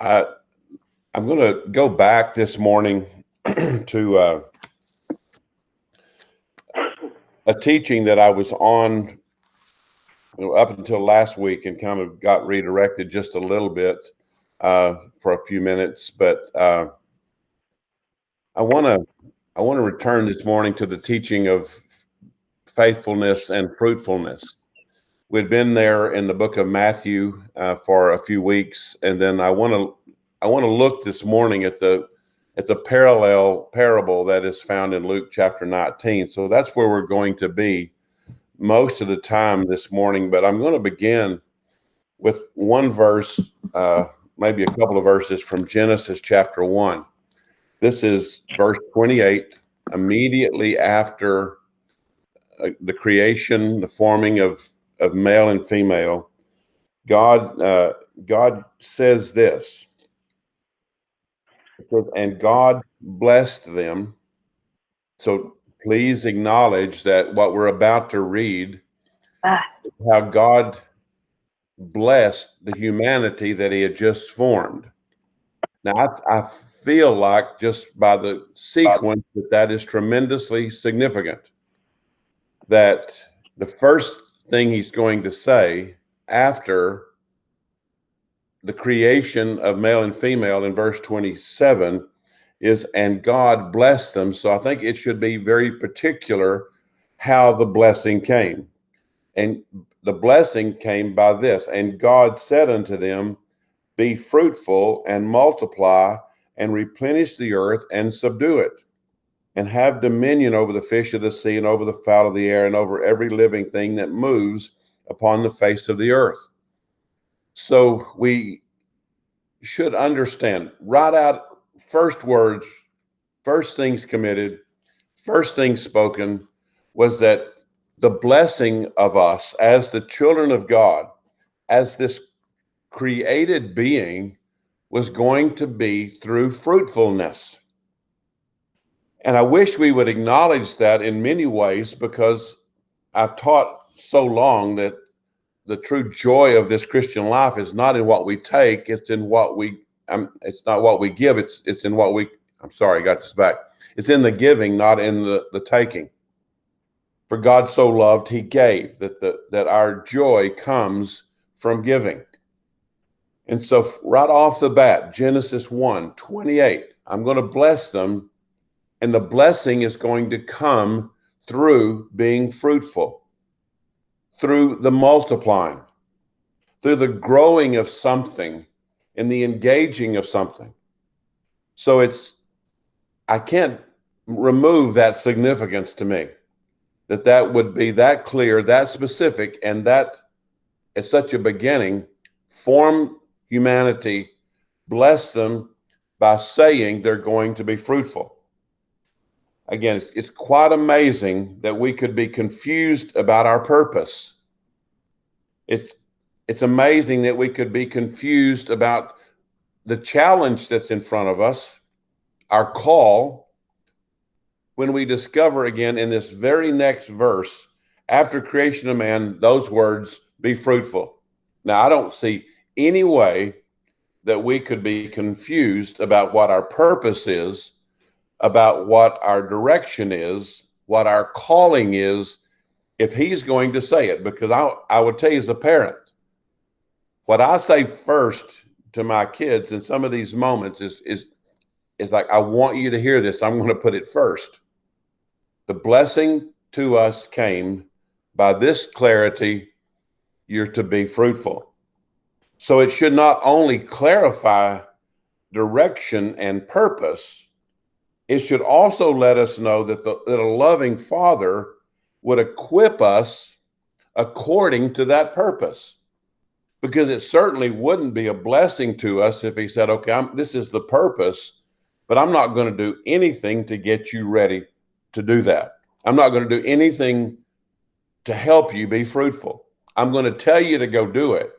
I, I'm going to go back this morning to a teaching that I was on up until last week and kind of got redirected just a little bit for a few minutes. But I want to return this morning to the teaching of faithfulness and fruitfulness. We'd been there in the book of Matthew for a few weeks, and then I want to look this morning at the parallel parable that is found in Luke chapter 19. So that's where we're going to be most of the time this morning. But I'm going to begin with one verse, maybe a couple of verses from Genesis chapter 1. This is verse 28, immediately after the creation, the forming of male and female. God says this. And God blessed them. So please acknowledge that what we're about to read, how God blessed the humanity that he had just formed. Now, I feel like just by the sequence that is tremendously significant. That the first thing he's going to say after the creation of male and female in verse 27 is, and God blessed them. So I think it should be very particular how the blessing came. And the blessing came by this, and God said unto them, be fruitful and multiply and replenish the earth and subdue it, and have dominion over the fish of the sea and over the fowl of the air and over every living thing that moves upon the face of the earth. So we should understand right out, first words, first things committed, first things spoken was that the blessing of us as the children of God, as this created being, was going to be through fruitfulness. And I wish we would acknowledge that in many ways, because I've taught so long that the true joy of this Christian life is not in what we take, it's in what we, it's not what we give, it's in what we, I'm sorry, I got this back. It's in the giving, not in the taking. For God so loved, he gave, that our joy comes from giving. And so right off the bat, Genesis 1:28, I'm going to bless them, and the blessing is going to come through being fruitful, through the multiplying, through the growing of something and the engaging of something. So I can't remove that significance to me, that would be that clear, that specific, and that at such a beginning, form humanity, bless them by saying they're going to be fruitful. Again, it's quite amazing that we could be confused about our purpose. It's amazing that we could be confused about the challenge that's in front of us, our call, when we discover again in this very next verse, after creation of man, those words, be fruitful. Now, I don't see any way that we could be confused about what our purpose is, about what our direction is, what our calling is, if he's going to say it. Because I would tell you as a parent, what I say first to my kids in some of these moments is like, I want you to hear this. I'm going to put it first. The blessing to us came by this clarity, you're to be fruitful. So it should not only clarify direction and purpose, it should also let us know that that a loving Father would equip us according to that purpose. Because it certainly wouldn't be a blessing to us if he said, okay, this is the purpose, but I'm not going to do anything to get you ready to do that. I'm not going to do anything to help you be fruitful. I'm going to tell you to go do it,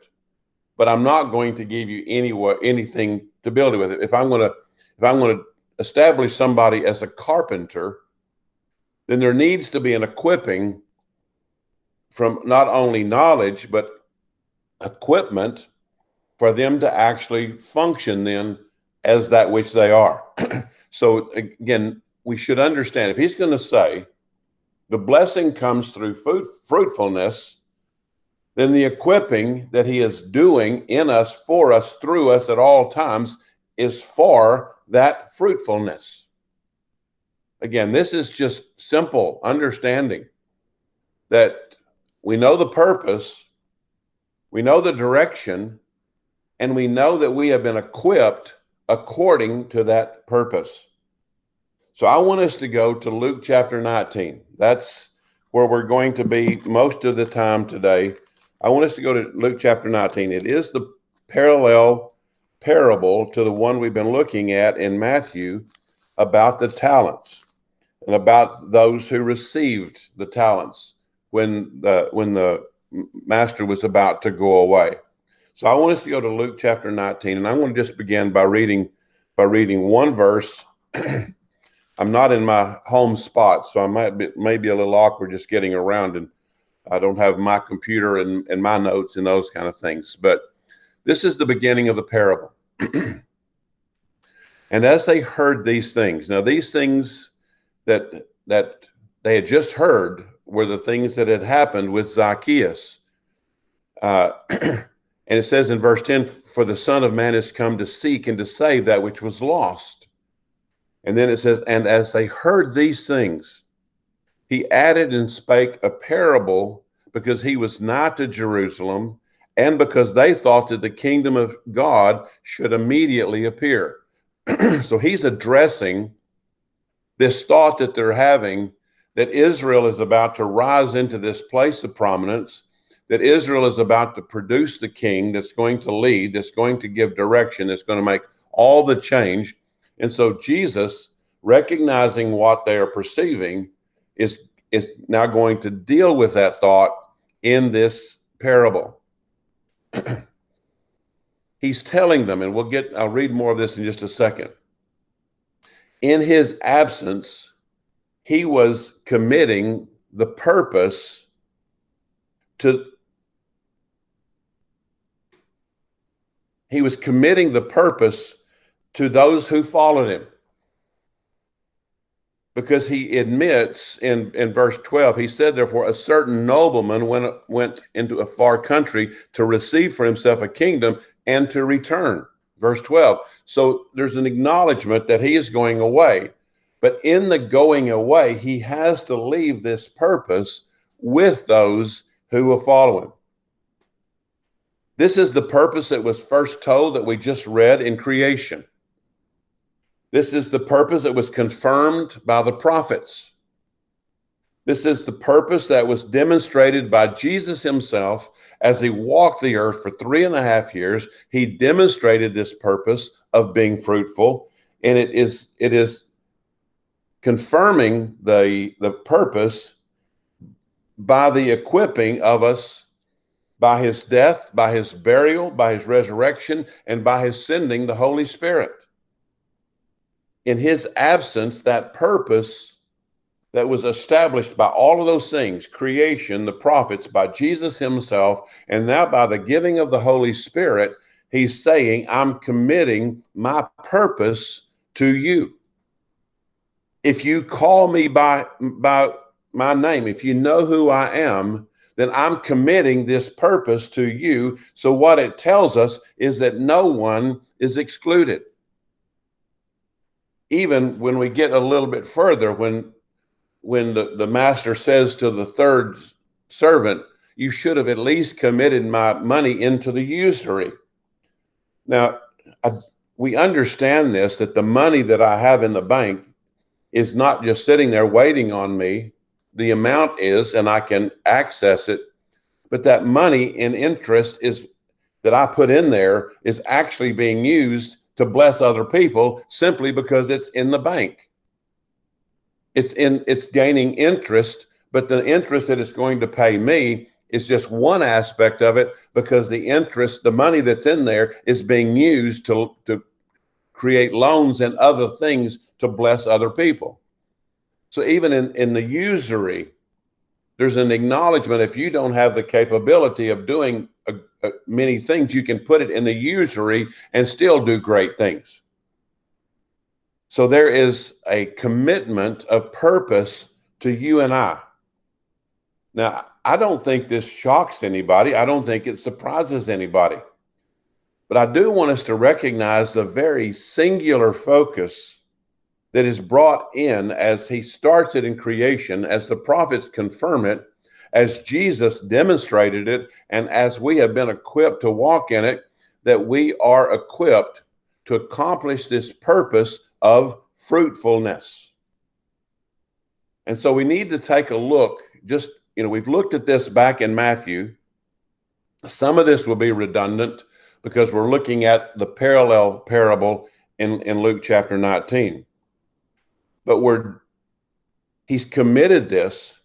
but I'm not going to give you anything to build it with. If I'm going to establish somebody as a carpenter, then there needs to be an equipping from not only knowledge, but equipment for them to actually function then as that which they are. So again, we should understand, if he's going to say the blessing comes through fruitfulness, then the equipping that he is doing in us, for us, through us at all times is for that fruitfulness. Again, this is just simple understanding that we know the purpose, we know the direction, and we know that we have been equipped according to that purpose. So I want us to go to Luke chapter 19. That's where we're going to be most of the time today. I want us to go to Luke chapter 19. It is the parallel parable to the one we've been looking at in Matthew about the talents and about those who received the talents when the master was about to go away. So I want us to go to Luke chapter 19, and I want to just begin by reading one verse. I'm not in my home spot, so I may be a little awkward just getting around, and I don't have my computer and my notes and those kind of things. But this is the beginning of the parable. And as they heard these things, now these things that they had just heard were the things that had happened with Zacchaeus. And it says in verse 10, for the Son of Man has come to seek and to save that which was lost. And then it says, and as they heard these things, he added and spake a parable, because he was nigh to Jerusalem, and because they thought that the kingdom of God should immediately appear. So he's addressing this thought that they're having, that Israel is about to rise into this place of prominence, that Israel is about to produce the king that's going to lead, that's going to give direction, that's going to make all the change. And so Jesus, recognizing what they are perceiving, is now going to deal with that thought in this parable. He's telling them, and I'll read more of this in just a second. In his absence, he was committing the purpose to those who followed him. Because he admits in verse 12, he said, therefore, a certain nobleman went into a far country to receive for himself a kingdom and to return. Verse 12. So there's an acknowledgement that he is going away. But in the going away, he has to leave this purpose with those who will follow him. This is the purpose that was first told that we just read in creation. This is the purpose that was confirmed by the prophets. This is the purpose that was demonstrated by Jesus himself as he walked the earth for 3.5 years. He demonstrated this purpose of being fruitful, and it is confirming the purpose by the equipping of us, by his death, by his burial, by his resurrection, and by his sending the Holy Spirit. In his absence, that purpose that was established by all of those things, creation, the prophets, by Jesus himself, and now by the giving of the Holy Spirit, he's saying, I'm committing my purpose to you. If you call me by my name, if you know who I am, then I'm committing this purpose to you. So what it tells us is that no one is excluded. Even when we get a little bit further, when the master says to the third servant, you should have at least committed my money into the usury. Now, we understand this, that the money that I have in the bank is not just sitting there waiting on me. The amount is, and I can access it, but that money in interest that I put in there is actually being used to bless other people simply because it's in the bank. It's gaining interest, but the interest that it's going to pay me is just one aspect of it, because the money that's in there is being used to create loans and other things to bless other people. So even in the usury, there's an acknowledgement, if you don't have the capability of doing many things. You can put it in the usury and still do great things. So there is a commitment of purpose to you and I. Now, I don't think this shocks anybody. I don't think it surprises anybody. But I do want us to recognize the very singular focus that is brought in as he starts it in creation, as the prophets confirm it, as Jesus demonstrated it, and as we have been equipped to walk in it, that we are equipped to accomplish this purpose of fruitfulness. And so we need to take a look. Just, we've looked at this back in Matthew. Some of this will be redundant because we're looking at the parallel parable in Luke chapter 19. But he's committed this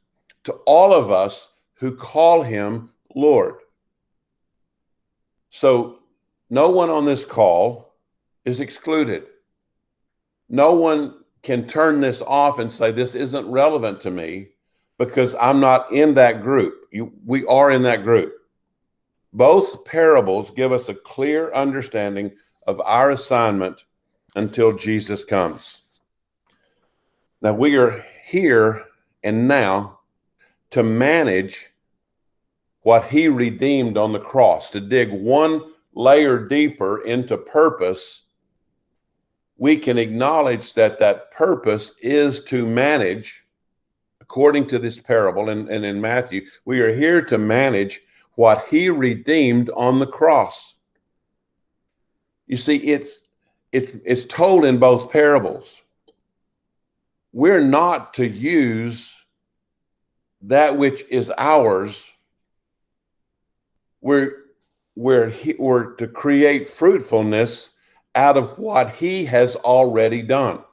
to all of us who call him Lord. So no one on this call is excluded. No one can turn this off and say, this isn't relevant to me because I'm not in that group. We are in that group. Both parables give us a clear understanding of our assignment until Jesus comes. Now, we are here and now to manage what he redeemed on the cross, to dig one layer deeper into purpose. We can acknowledge that purpose is to manage, according to this parable and in Matthew, we are here to manage what he redeemed on the cross. You see, it's told in both parables. We're not to use that which is ours. We're to create fruitfulness out of what he has already done.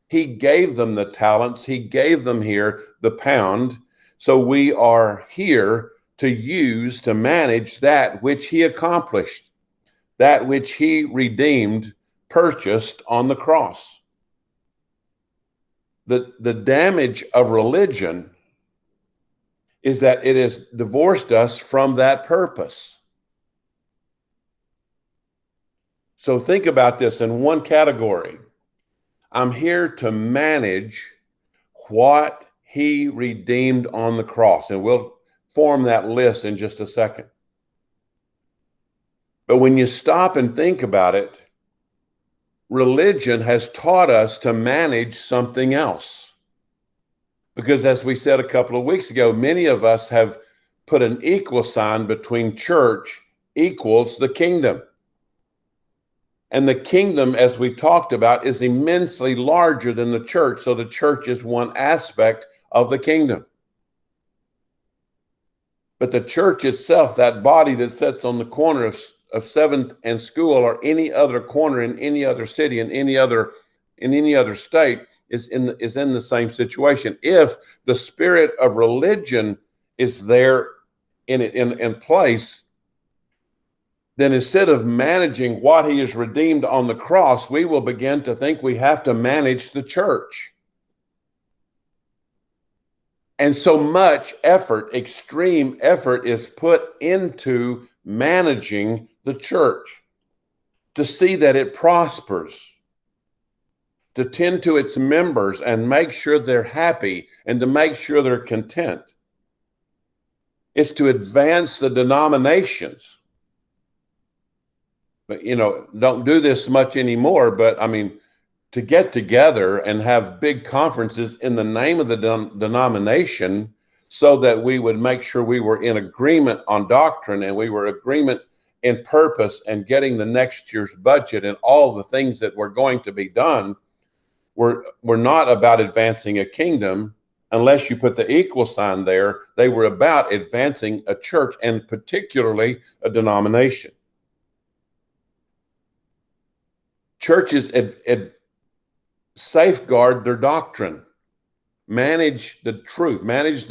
He gave them the talents. He gave them here the pound. So we are here to use, to manage that which he accomplished, that which he redeemed, purchased on the cross. The damage of religion is that it has divorced us from that purpose. So think about this in one category. I'm here to manage what he redeemed on the cross. And we'll form that list in just a second. But when you stop and think about it, religion has taught us to manage something else. Because as we said a couple of weeks ago, many of us have put an equal sign between church equals the kingdom. And the kingdom, as we talked about, is immensely larger than the church. So the church is one aspect of the kingdom. But the church itself, that body that sits on the corner of 7th and School or any other corner in any other city, in any other state, is in the same situation. If the spirit of religion is there in place, then instead of managing what he has redeemed on the cross, we will begin to think we have to manage the church. And so much effort, extreme effort, is put into managing the church to see that it prospers, to tend to its members and make sure they're happy and to make sure they're content. It's to advance the denominations. But, don't do this much anymore, but I mean, to get together and have big conferences in the name of the denomination so that we would make sure we were in agreement on doctrine and we were agreement in purpose and getting the next year's budget and all the things that were going to be done. We're not about advancing a kingdom unless you put the equal sign there. They were about advancing a church and particularly a denomination. Churches safeguard their doctrine, manage the truth, manage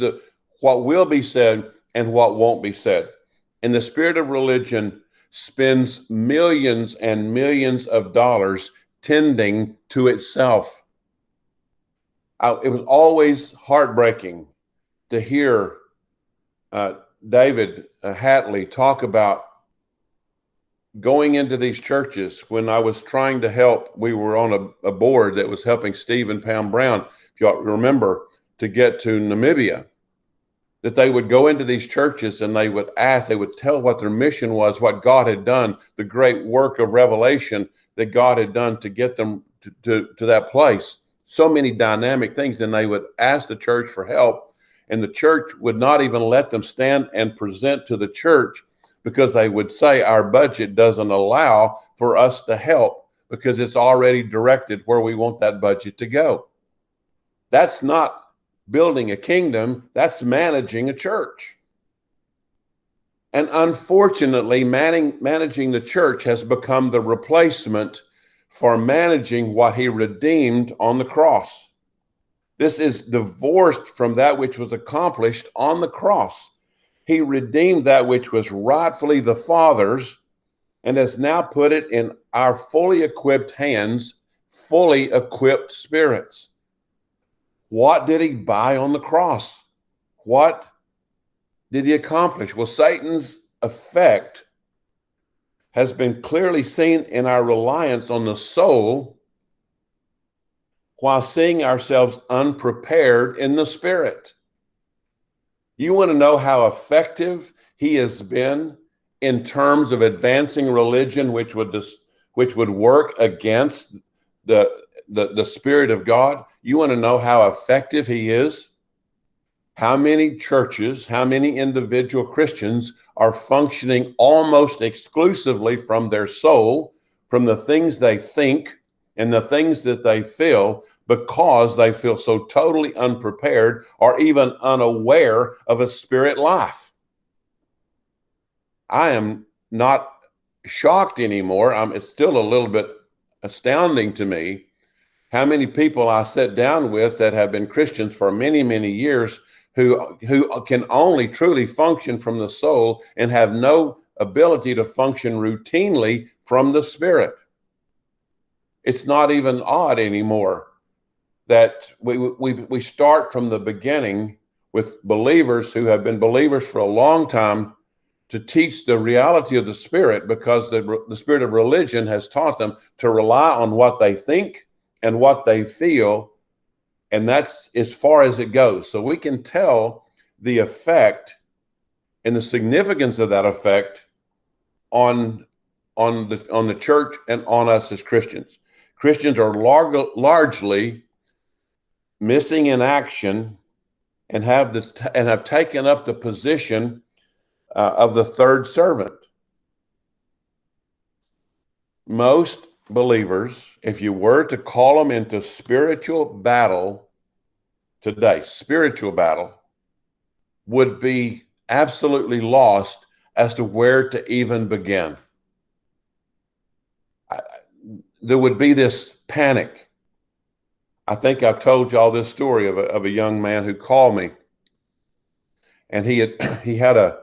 what will be said and what won't be said. And the spirit of religion spends millions and millions of dollars tending to itself. It was always heartbreaking to hear David Hatley talk about going into these churches, when I was trying to help, we were on a board that was helping Steve and Pam Brown, if you remember, to get to Namibia, that they would go into these churches and they would ask, they would tell what their mission was, what God had done, the great work of revelation that God had done to get them to that place. So many dynamic things. And they would ask the church for help, and the church would not even let them stand and present to the church, because they would say our budget doesn't allow for us to help because it's already directed where we want that budget to go. That's not building a kingdom, that's managing a church. And unfortunately, managing the church has become the replacement for managing what he redeemed on the cross. This is divorced from that which was accomplished on the cross. He redeemed that which was rightfully the Father's and has now put it in our fully equipped hands, fully equipped spirits. What did he buy on the cross? What did he accomplish? Well, Satan's effect has been clearly seen in our reliance on the soul, while seeing ourselves unprepared in the spirit. You want to know how effective he has been in terms of advancing religion, which would work against the Spirit of God? You want to know how effective he is? How many churches, how many individual Christians are functioning almost exclusively from their soul, from the things they think and the things that they feel, because they feel so totally unprepared or even unaware of a spirit life? I am not shocked anymore. It's still a little bit astounding to me how many people I sit down with that have been Christians for many, many years who can only truly function from the soul and have no ability to function routinely from the spirit. It's not even odd anymore that we start from the beginning with believers who have been believers for a long time to teach the reality of the spirit, because the spirit of religion has taught them to rely on what they think and what they feel, and that's as far as it goes. So we can tell the effect and the significance of that effect on the church and on us as Christians. Christians are largely missing in action and have taken up the position of the third servant. Most believers, if you were to call them into spiritual battle today, spiritual battle, would be absolutely lost as to where to even begin. There would be this panic. I think I've told y'all this story of a young man who called me, and he had a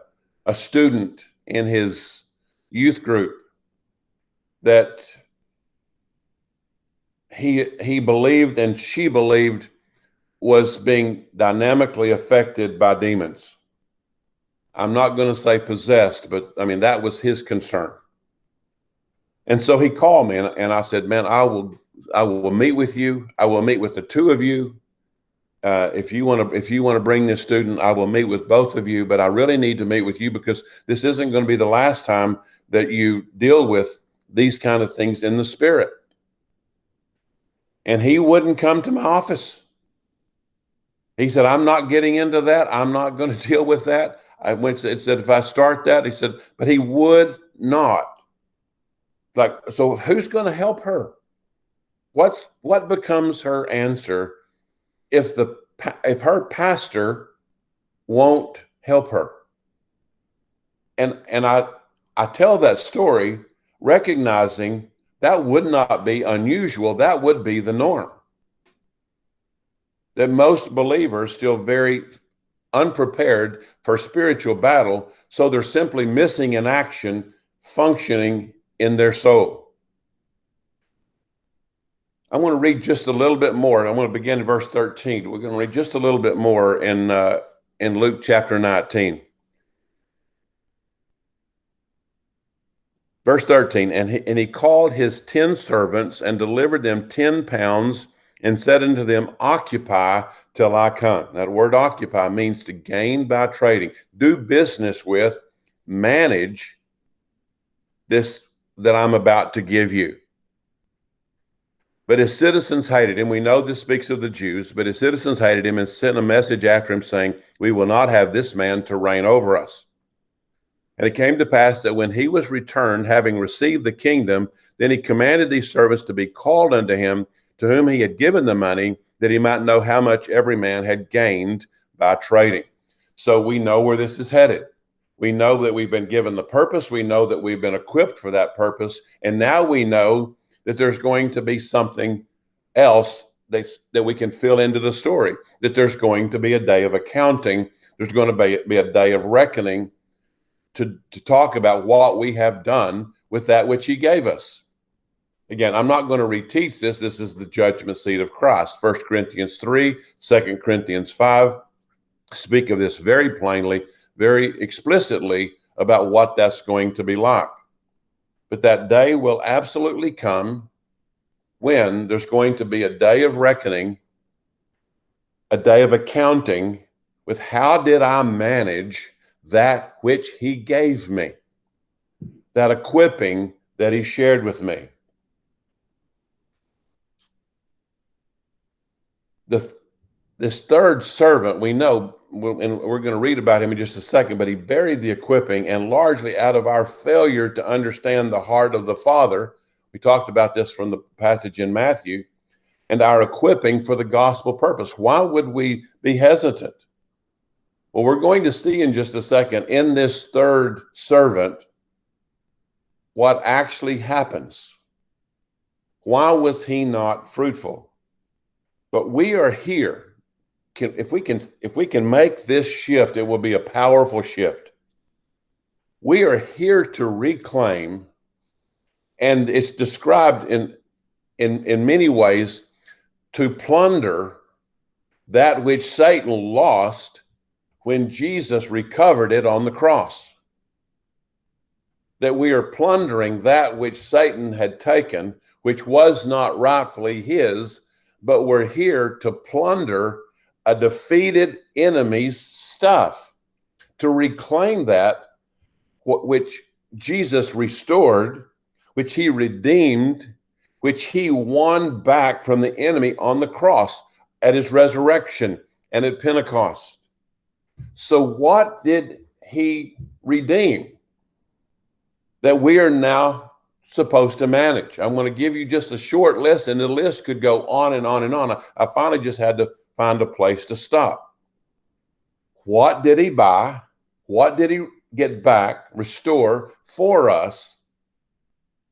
student in his youth group that he believed and she believed was being dynamically affected by demons. I'm not going to say possessed, but I mean, that was his concern. And so he called me, and I said, man, I will meet with you. I will meet with the two of you. If you want to bring this student, I will meet with both of you, but I really need to meet with you because this isn't going to be the last time that you deal with these kind of things in the spirit. And he wouldn't come to my office. He said, I'm not getting into that. I'm not going to deal with that. It said, if I start that, he said, but he would not. Like, so who's going to help her? What becomes her answer if her pastor won't help her? And I tell that story recognizing that would not be unusual. That would be the norm. That most believers still very unprepared for spiritual battle, so they're simply missing in action, functioning in their soul. I want to read just a little bit more. I want to begin in verse 13. We're going to read just a little bit more in Luke chapter 19. Verse 13, and he called his 10 servants and delivered them 10 pounds and said unto them, occupy till I come. That word occupy means to gain by trading, do business with, manage this that I'm about to give you. But his citizens hated him. We know this speaks of the Jews, but his citizens hated him and sent a message after him saying, we will not have this man to reign over us. And it came to pass that when he was returned, having received the kingdom, then he commanded these servants to be called unto him, to whom he had given the money, that he might know how much every man had gained by trading. So we know where this is headed. We know that we've been given the purpose. We know that we've been equipped for that purpose. And now we know that there's going to be something else that we can fill into the story, that there's going to be a day of accounting. There's going to be a day of reckoning to talk about what we have done with that which he gave us. Again, I'm not going to reteach this. This is the judgment seat of Christ. 1 Corinthians 3, 2 Corinthians 5 speak of this very plainly, very explicitly about what that's going to be like. But that day will absolutely come when there's going to be a day of reckoning, a day of accounting with how did I manage that which he gave me, that equipping that he shared with me. This third servant, we know, and we're going to read about him in just a second, but he buried the equipping, and largely out of our failure to understand the heart of the Father. We talked about this from the passage in Matthew, and our equipping for the gospel purpose. Why would we be hesitant? Well, we're going to see in just a second in this third servant what actually happens. Why was he not fruitful? But we are here. If we can make this shift, it will be a powerful shift. We are here to reclaim, and it's described in many ways, to plunder that which Satan lost when Jesus recovered it on the cross. That we are plundering that which Satan had taken, which was not rightfully his, but we're here to plunder a defeated enemy's stuff, to reclaim that which Jesus restored, which he redeemed, which he won back from the enemy on the cross at his resurrection and at Pentecost. So what did he redeem that we are now supposed to manage? I'm going to give you just a short list, and the list could go on and on and on. I finally just had to find a place to stop. What did he buy? What did he get back, restore for us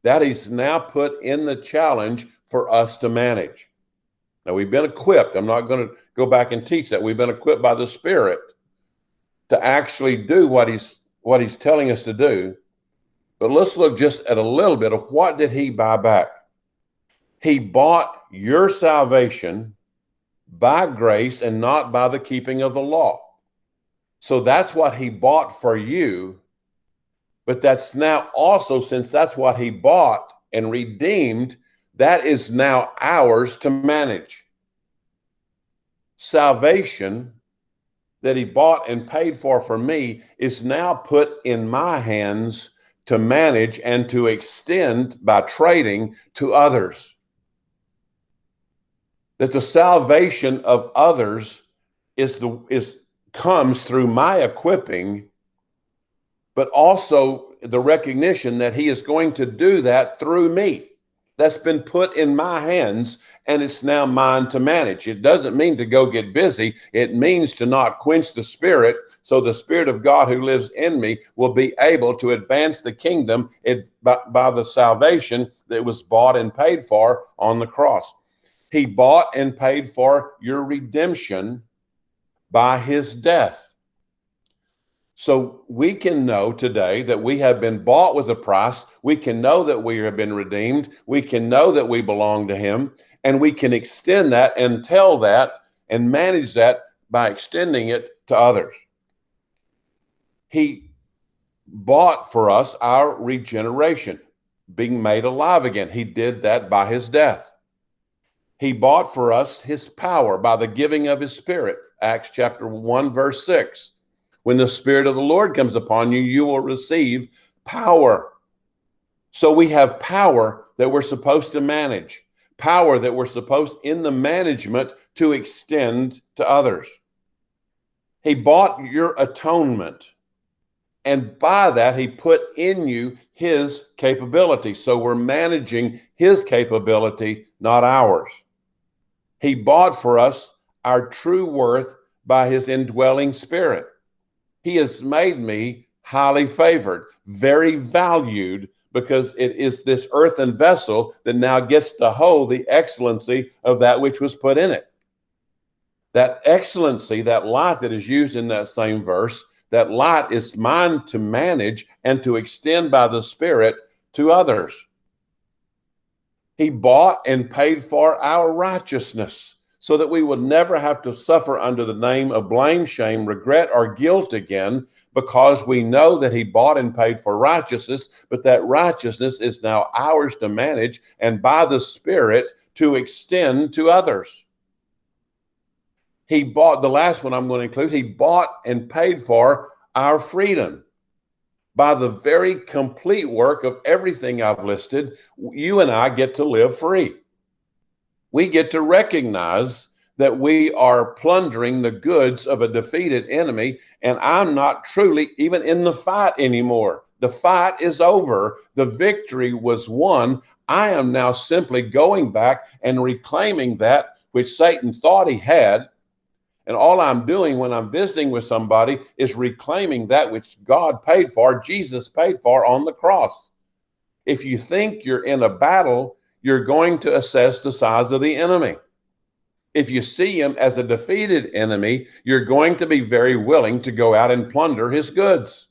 that he's now put in the challenge for us to manage? Now, we've been equipped. I'm not going to go back and teach that. We've been equipped by the Spirit to actually do what he's telling us to do. But let's look just at a little bit of what did he buy back. He bought your salvation by grace and not by the keeping of the law. So that's what he bought for you. But that's now also, since that's what he bought and redeemed, that is now ours to manage. Salvation that he bought and paid for me is now put in my hands to manage and to extend by trading to others. That the salvation of others comes through my equipping, but also the recognition that he is going to do that through me. That's been put in my hands, and it's now mine to manage. It doesn't mean to go get busy. It means to not quench the Spirit, so the Spirit of God who lives in me will be able to advance the kingdom by the salvation that was bought and paid for on the cross. He bought and paid for your redemption by his death. So we can know today that we have been bought with a price. We can know that we have been redeemed. We can know that we belong to him, and we can extend that and tell that and manage that by extending it to others. He bought for us our regeneration, being made alive again. He did that by his death. He bought for us his power by the giving of his Spirit. Acts chapter 1, verse 6. When the Spirit of the Lord comes upon you, you will receive power. So we have power that we're supposed to manage, power that we're supposed in the management to extend to others. He bought your atonement. And by that, he put in you his capability. So we're managing his capability, not ours. He bought for us our true worth by his indwelling Spirit. He has made me highly favored, very valued, because it is this earthen vessel that now gets to hold the excellency of that which was put in it. That excellency, that light that is used in that same verse, that light is mine to manage and to extend by the Spirit to others. He bought and paid for our righteousness so that we would never have to suffer under the name of blame, shame, regret, or guilt again, because we know that he bought and paid for righteousness, but that righteousness is now ours to manage and by the Spirit to extend to others. He bought, the last one I'm going to include, he bought and paid for our freedom. By the very complete work of everything I've listed, you and I get to live free. We get to recognize that we are plundering the goods of a defeated enemy, and I'm not truly even in the fight anymore. The fight is over. The victory was won. I am now simply going back and reclaiming that which Satan thought he had. And all I'm doing when I'm visiting with somebody is reclaiming that which God paid for, Jesus paid for on the cross. If you think you're in a battle, you're going to assess the size of the enemy. If you see him as a defeated enemy, you're going to be very willing to go out and plunder his goods.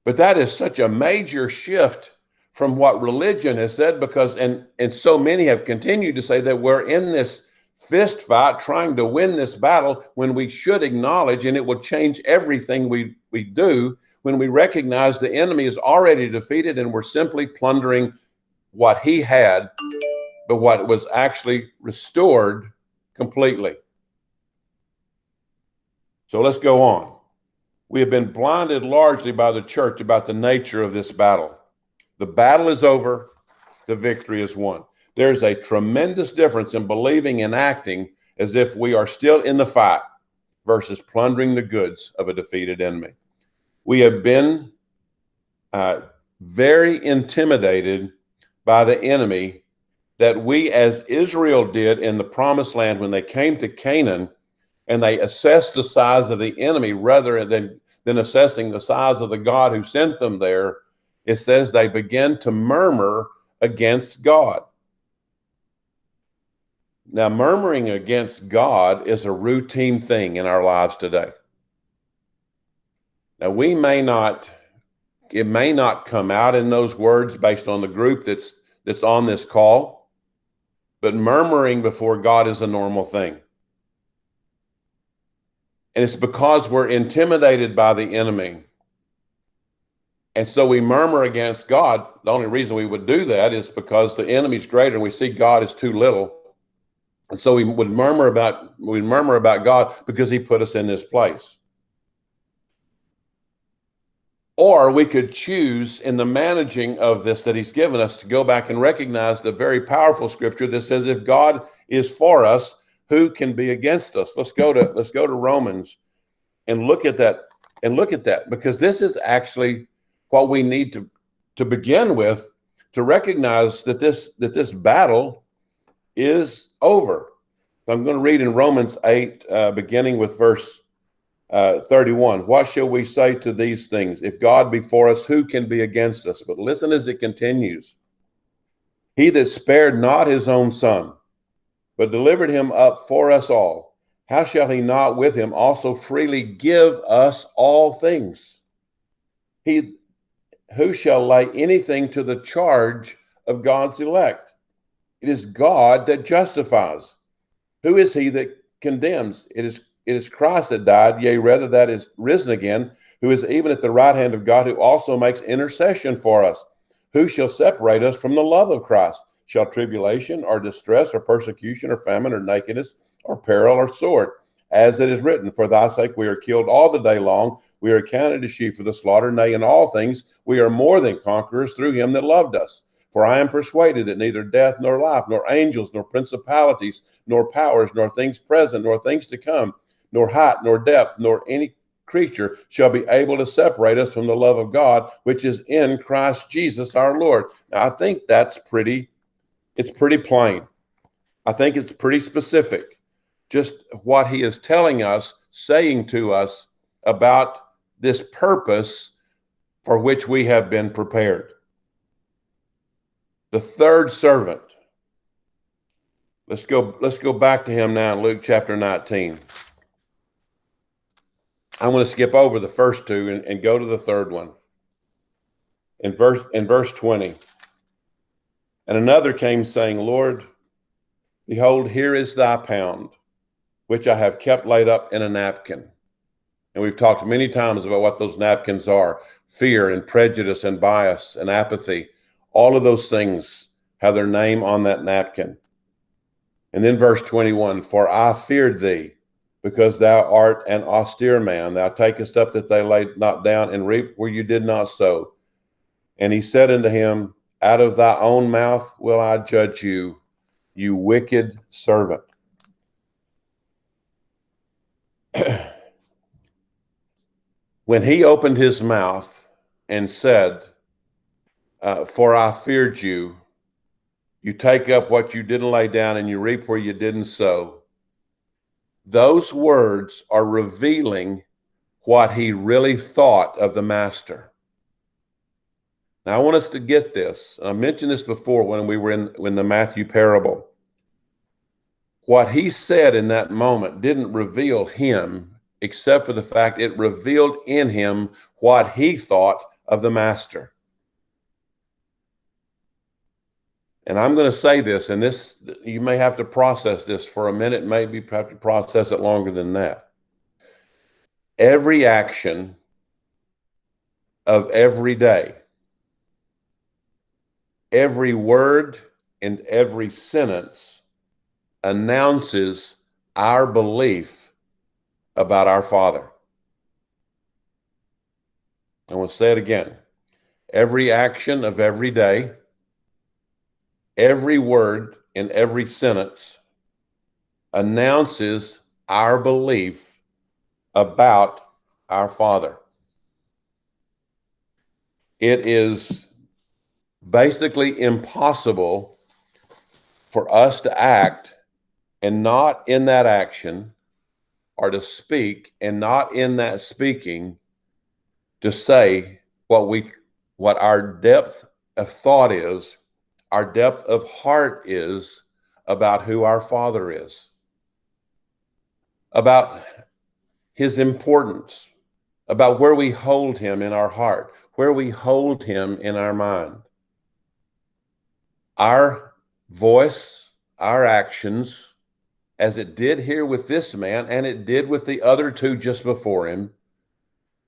But that is such a major shift from what religion has said, because, and so many have continued to say that we're in this fist fight trying to win this battle, when we should acknowledge, and it will change everything we do, when we recognize the enemy is already defeated and we're simply plundering what he had, but what was actually restored completely. So let's go on. We have been blinded largely by the church about the nature of this battle. The battle is over. The victory is won. There's a tremendous difference in believing and acting as if we are still in the fight versus plundering the goods of a defeated enemy. We have been very intimidated by the enemy, that we, as Israel did in the promised land when they came to Canaan, and they assessed the size of the enemy rather than assessing the size of the God who sent them there. It says they began to murmur against God. Now, murmuring against God is a routine thing in our lives today. Now, it may not come out in those words based on the group that's on this call, but murmuring before God is a normal thing. And it's because we're intimidated by the enemy. And so we murmur against God. The only reason we would do that is because the enemy's greater and we see God as too little. And so we would murmur about God because he put us in this place. Or we could choose in the managing of this that he's given us to go back and recognize the very powerful scripture that says, if God is for us, who can be against us? Let's go to Romans and look at that, because this is actually what we need to begin with, to recognize that this battle is over. I'm going to read in Romans 8, beginning with verse 31. What shall we say to these things? If God be for us, who can be against us? But listen as it continues. He that spared not his own son, but delivered him up for us all, how shall he not with him also freely give us all things? Who shall lay anything to the charge of God's elect? It is God that justifies. Who is he that condemns? It is Christ that died, yea, rather that is risen again, who is even at the right hand of God, who also makes intercession for us. Who shall separate us from the love of Christ? Shall tribulation or distress or persecution or famine or nakedness or peril or sword? As it is written, for thy sake we are killed all the day long. We are counted as sheep for the slaughter. Nay, in all things we are more than conquerors through him that loved us. For I am persuaded that neither death nor life, nor angels, nor principalities, nor powers, nor things present, nor things to come, nor height, nor depth, nor any creature shall be able to separate us from the love of God, which is in Christ Jesus our Lord. Now, I think it's pretty plain. I think it's pretty specific, just what he is telling us, saying to us about this purpose for which we have been prepared. The third servant. Let's go back to him now in Luke chapter 19. I want to skip over the first two and go to the third one. In verse 20. And another came saying, Lord, behold, here is thy pound, which I have kept laid up in a napkin. And we've talked many times about what those napkins are. Fear and prejudice and bias and apathy. All of those things have their name on that napkin. And then verse 21, for I feared thee, because thou art an austere man. Thou takest up that they laid not down, and reap where you did not sow. And he said unto him, out of thy own mouth will I judge you, you wicked servant. When he opened his mouth and said, for I feared you, you take up what you didn't lay down and you reap where you didn't sow. Those words are revealing what he really thought of the master. Now, I want us to get this. I mentioned this before when we were in the Matthew parable. What he said in that moment didn't reveal him, except for the fact it revealed in him what he thought of the master. And I'm going to say this, and this, you may have to process this for a minute, maybe have to process it longer than that. Every action of every day, every word and every sentence announces our belief about our Father. I want to say it again. Every action of every day, every word in every sentence announces our belief about our Father. It is basically impossible for us to act and not in that action, or to speak and not in that speaking, to say what our depth of thought is, our depth of heart is about who our Father is, about his importance, about where we hold him in our heart, where we hold him in our mind. Our voice, our actions, as it did here with this man, and it did with the other two just before him,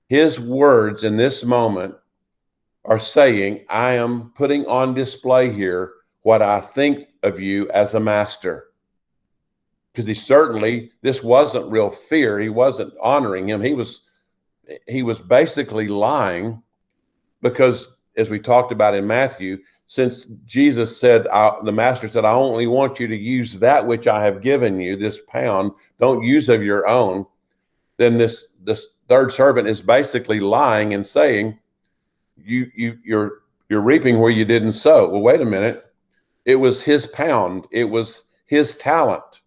his words in this moment are saying, I am putting on display here what I think of you as a master. Because this wasn't real fear. He wasn't honoring him. He was basically lying, because as we talked about in Matthew, since Jesus said, the master said, I only want you to use that which I have given you, this pound, don't use of your own. Then this third servant is basically lying and saying, you're reaping where you didn't sow. Well, wait a minute. It was his pound. It was his talent.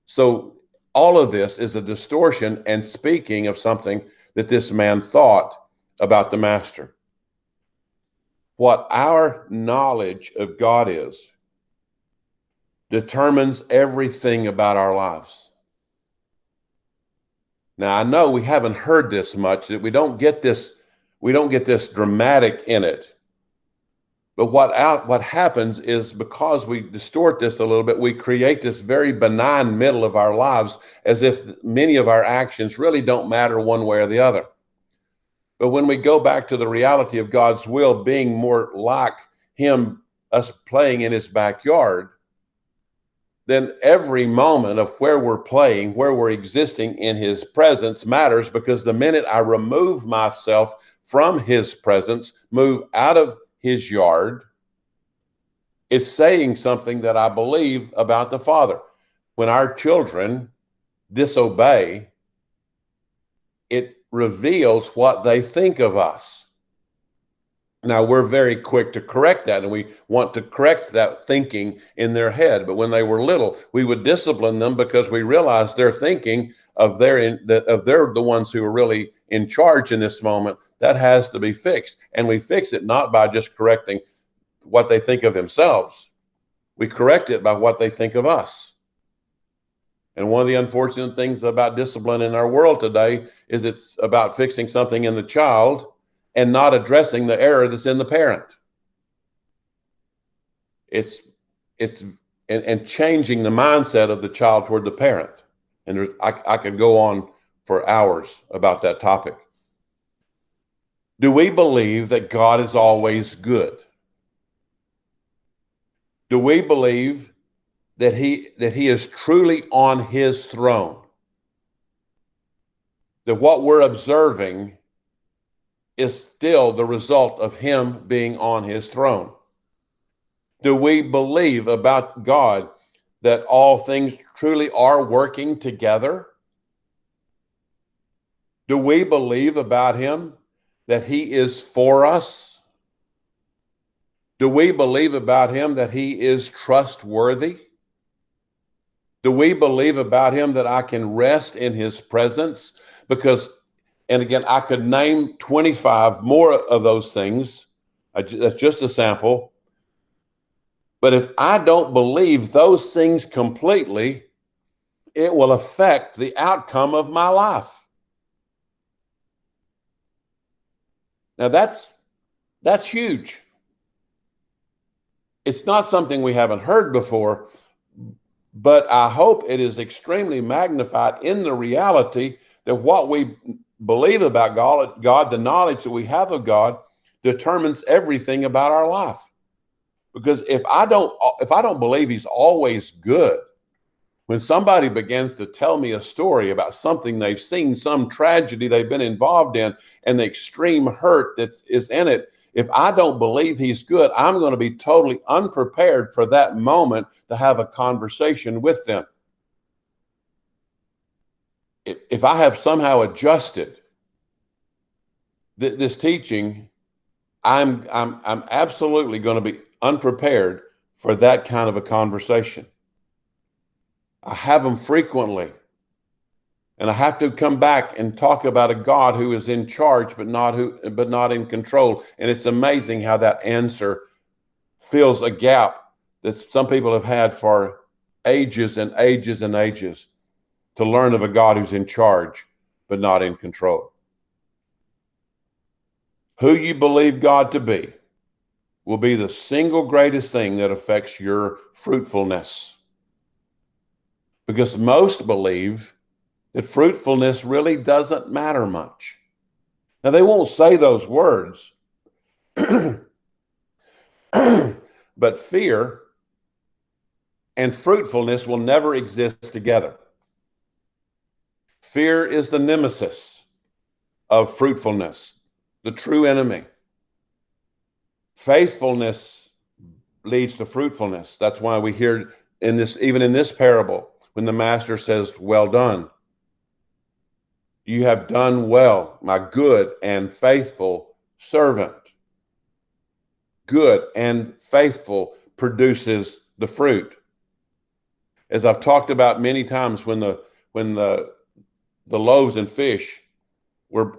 So all of this is a distortion and speaking of something that this man thought about the master. What our knowledge of God is determines everything about our lives. Now, I know we haven't heard this much, that we don't get this dramatic in it. But what happens is, because we distort this a little bit, we create this very benign middle of our lives, as if many of our actions really don't matter one way or the other. But when we go back to the reality of God's will being more like him, us playing in his backyard, then every moment of where we're playing, where we're existing in his presence matters, because the minute I remove myself from his presence, move out of his yard, it's saying something that I believe about the Father. When our children disobey, it reveals what they think of us. Now, we're very quick to correct that, and we want to correct that thinking in their head. But when they were little, we would discipline them because we realized they're thinking of they're the ones who are really in charge in this moment. That has to be fixed. And we fix it not by just correcting what they think of themselves. We correct it by what they think of us. And one of the unfortunate things about discipline in our world today is it's about fixing something in the child and not addressing the error that's in the parent. It's changing the mindset of the child toward the parent. And I could go on for hours about that topic. Do we believe that God is always good? Do we believe that he is truly on his throne? That what we're observing is still the result of him being on his throne? Do we believe about God that all things truly are working together? Do we believe about him that he is for us? Do we believe about him that he is trustworthy? Do we believe about him that I can rest in his presence? Because, and again, I could name 25 more of those things. That's just a sample. But if I don't believe those things completely, it will affect the outcome of my life. Now that's huge. It's not something we haven't heard before, but I hope it is extremely magnified in the reality that what we believe about God, the knowledge that we have of God, determines everything about our life. Because if I don't believe he's always good, when somebody begins to tell me a story about something they've seen, some tragedy they've been involved in, and the extreme hurt that is in it, if I don't believe he's good, I'm going to be totally unprepared for that moment to have a conversation with them. If I have somehow adjusted this teaching, I'm absolutely going to be unprepared for that kind of a conversation. I have them frequently, and I have to come back and talk about a God who is in charge, but not in control. And it's amazing how that answer fills a gap that some people have had for ages and ages and ages, to learn of a God who's in charge, but not in control. Who you believe God to be will be the single greatest thing that affects your fruitfulness. Because most believe that fruitfulness really doesn't matter much. Now, they won't say those words, but fear and fruitfulness will never exist together. Fear is the nemesis of fruitfulness, the true enemy. Faithfulness leads to fruitfulness. That's why we hear even in this parable, when the master says, "Well done. You have done well, my good and faithful servant." Good and faithful produces the fruit. As I've talked about many times, when the loaves and fish were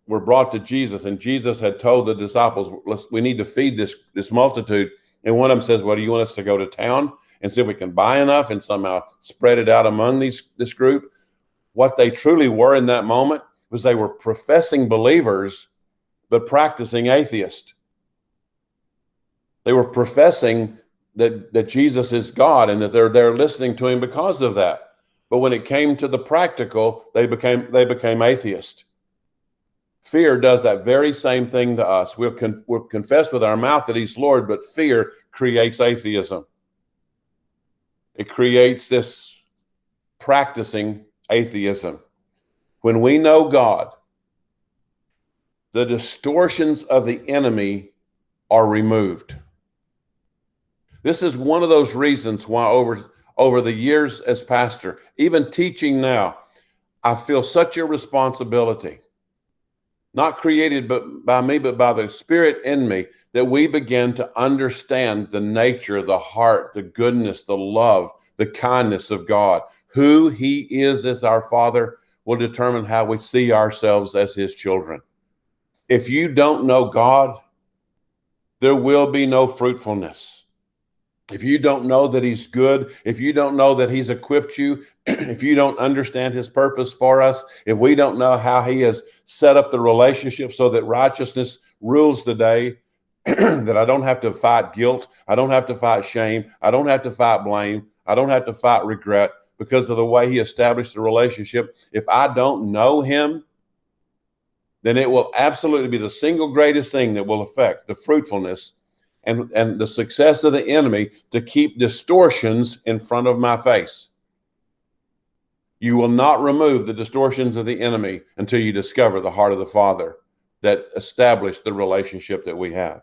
brought to Jesus, and Jesus had told the disciples, we need to feed this multitude. And one of them says, "Well, do you want us to go to town and see if we can buy enough and somehow spread it out among this group?" What they truly were in that moment was they were professing believers, but practicing atheists. They were professing that Jesus is God and that they're listening to him because of that. But when it came to the practical, they became atheists. Fear does that very same thing to us. We'll confess with our mouth that he's Lord, but fear creates atheism. It creates this practicing atheism. When we know God, the distortions of the enemy are removed. This is one of those reasons why over the years as pastor, even teaching now, I feel such a responsibility, not created by me, but by the Spirit in me, that we begin to understand the nature, the heart, the goodness, the love, the kindness of God. Who he is as our Father will determine how we see ourselves as his children. If you don't know God, there will be no fruitfulness. If you don't know that he's good, if you don't know that he's equipped you, if you don't understand his purpose for us, if we don't know how he has set up the relationship so that righteousness rules the day, that I don't have to fight guilt, I don't have to fight shame, I don't have to fight blame, I don't have to fight regret because of the way he established the relationship. If I don't know him, then it will absolutely be the single greatest thing that will affect the fruitfulness and the success of the enemy to keep distortions in front of my face. You will not remove the distortions of the enemy until you discover the heart of the Father that established the relationship that we have.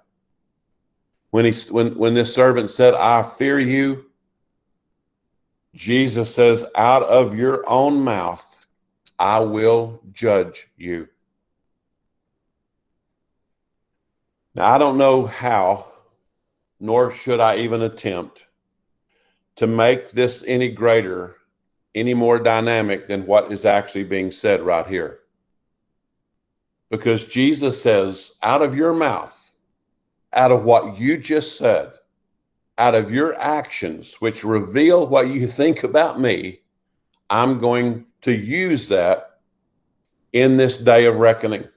When this servant said, I fear you, Jesus says, out of your own mouth, I will judge you. Now, I don't know how, nor should I even attempt to make this any greater, any more dynamic than what is actually being said right here. Because Jesus says, out of your mouth, out of what you just said, out of your actions, which reveal what you think about me, I'm going to use that in this day of reckoning.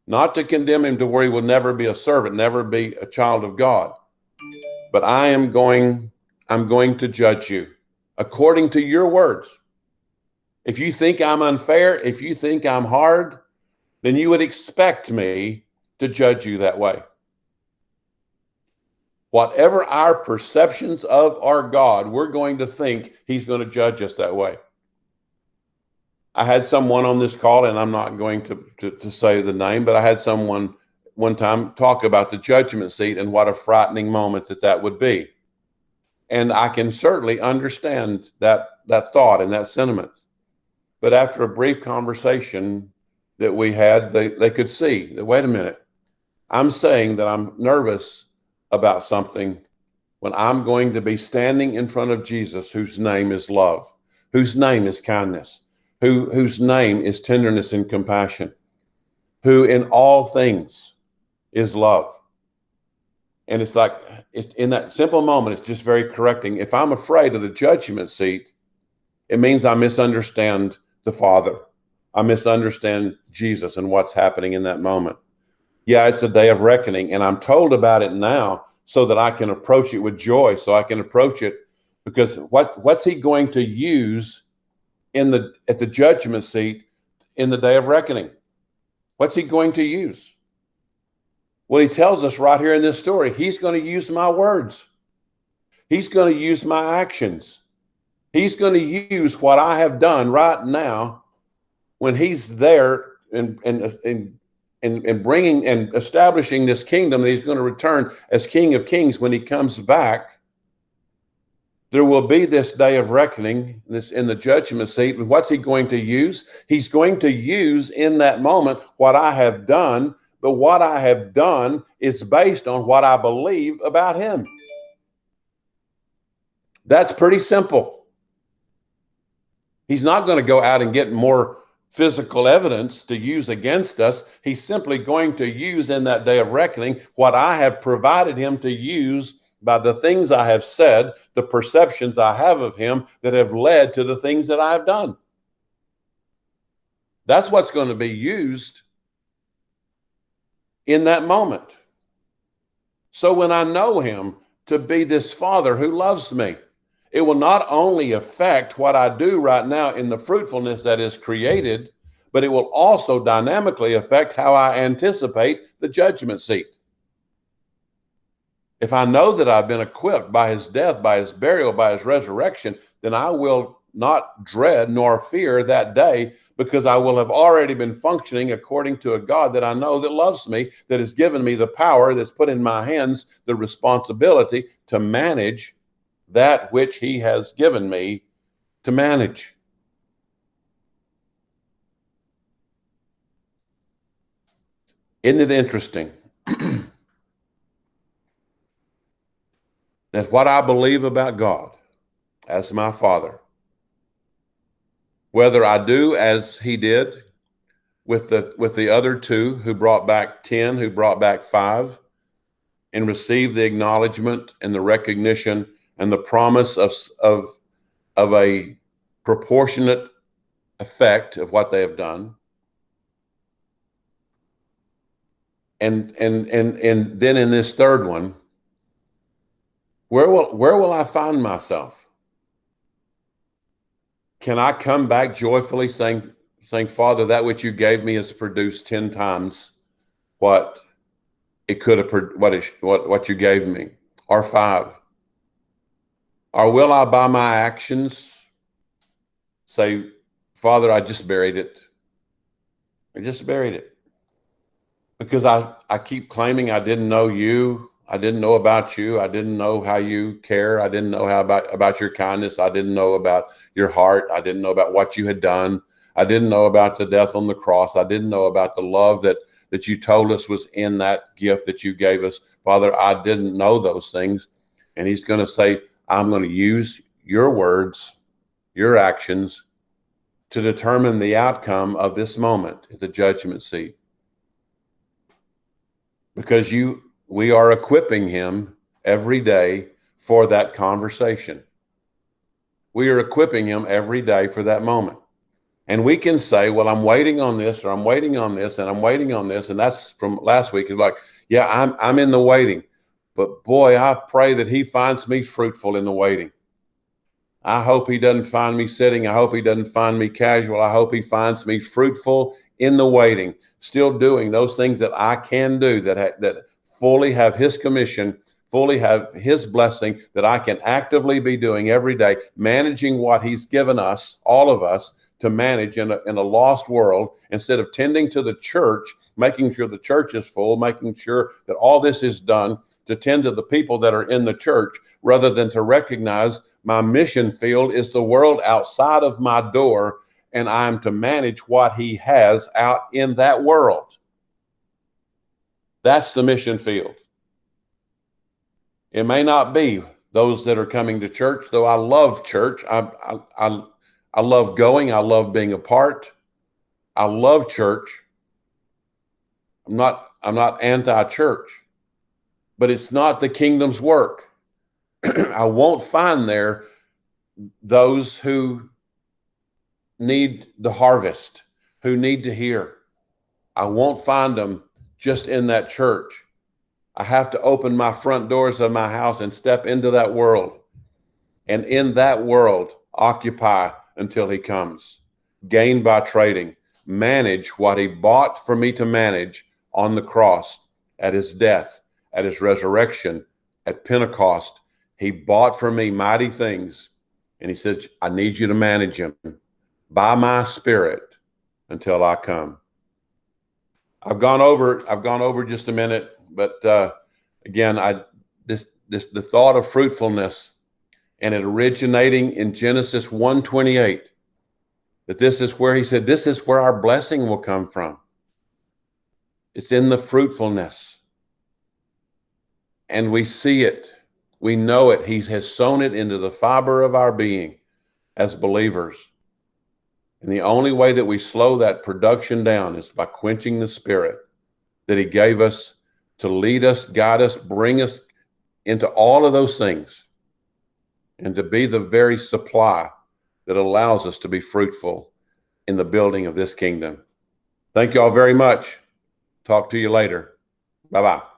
Not to condemn him to where he will never be a servant, never be a child of God. But I'm going to judge you according to your words. If you think I'm unfair, if you think I'm hard, then you would expect me to judge you that way. Whatever our perceptions of our God, we're going to think he's going to judge us that way. I had someone on this call, and I'm not going to say the name, but I had someone one time talk about the judgment seat and what a frightening moment that would be. And I can certainly understand that thought and that sentiment. But after a brief conversation that we had, they could see that, wait a minute, I'm saying that I'm nervous about something when I'm going to be standing in front of Jesus, whose name is love, whose name is kindness, whose name is tenderness and compassion, who in all things is love. And it's like, in that simple moment, it's just very correcting. If I'm afraid of the judgment seat, it means I misunderstand the Father. I misunderstand Jesus and what's happening in that moment. Yeah, it's a day of reckoning, and I'm told about it now so that I can approach it with joy, so I can approach it, because what's he going to use at the judgment seat in the day of reckoning? What's he going to use? Well, he tells us right here in this story, he's going to use my words. He's going to use my actions. He's going to use what I have done right now when he's there and bringing and establishing this kingdom that he's going to return as King of Kings when he comes back. There will be this day of reckoning, this in the judgment seat. And what's he going to use? He's going to use in that moment what I have done, but what I have done is based on what I believe about him. That's pretty simple. He's not going to go out and get more physical evidence to use against us. He's simply going to use in that day of reckoning what I have provided him to use by the things I have said, the perceptions I have of him that have led to the things that I have done. That's what's going to be used in that moment. So when I know him to be this Father who loves me, it will not only affect what I do right now in the fruitfulness that is created, but it will also dynamically affect how I anticipate the judgment seat. If I know that I've been equipped by his death, by his burial, by his resurrection, then I will not dread nor fear that day, because I will have already been functioning according to a God that I know that loves me, that has given me the power, that's put in my hands the responsibility to manage that which he has given me to manage. Isn't it interesting that what I believe about God as my Father, whether I do as he did with the other two who brought back 10, who brought back 5, and received the acknowledgement and the recognition and the promise of a proportionate effect of what they have done. And then in this third one, where will I find myself? Can I come back joyfully saying, Father, that which you gave me has produced 10 times what it could have, what you gave me, or 5? Or will I, by my actions, say, Father, I just buried it. I just buried it. Because I keep claiming I didn't know you. I didn't know about you. I didn't know how you care. I didn't know how about your kindness. I didn't know about your heart. I didn't know about what you had done. I didn't know about the death on the cross. I didn't know about the love that you told us was in that gift that you gave us. Father, I didn't know those things. And he's going to say, I'm going to use your words, your actions, to determine the outcome of this moment at the judgment seat. Because we are equipping him every day for that conversation. We are equipping him every day for that moment. And we can say, well, I'm waiting on this, or I'm waiting on this, and I'm waiting on this. And that's from last week. It's like, yeah, I'm in the waiting. But boy, I pray that he finds me fruitful in the waiting. I hope he doesn't find me sitting. I hope he doesn't find me casual. I hope he finds me fruitful in the waiting, still doing those things that I can do, that fully have his commission, fully have his blessing, that I can actively be doing every day, managing what he's given us, all of us, to manage in a lost world, instead of tending to the church, making sure the church is full, making sure that all this is done to tend to the people that are in the church, rather than to recognize my mission field is the world outside of my door, and I'm to manage what he has out in that world. That's the mission field. It may not be those that are coming to church, though I love church. I love going. I love being a part. I love church. I'm not anti-church, but it's not the kingdom's work. I won't find there those who need the harvest, who need to hear. I won't find them just in that church. I have to open my front doors of my house and step into that world. And in that world, occupy until he comes. Gain by trading. Manage what he bought for me to manage on the cross, at his death, at his resurrection, at Pentecost. He bought for me mighty things. And he says, I need you to manage them by my Spirit until I come. I've gone over just a minute, but again, the thought of fruitfulness, and it originating in Genesis 1:28, that this is where he said, this is where our blessing will come from. It's in the fruitfulness. And we see it. We know it. He has sown it into the fiber of our being as believers. And the only way that we slow that production down is by quenching the Spirit that he gave us to lead us, guide us, bring us into all of those things, and to be the very supply that allows us to be fruitful in the building of this kingdom. Thank you all very much. Talk to you later. Bye-bye.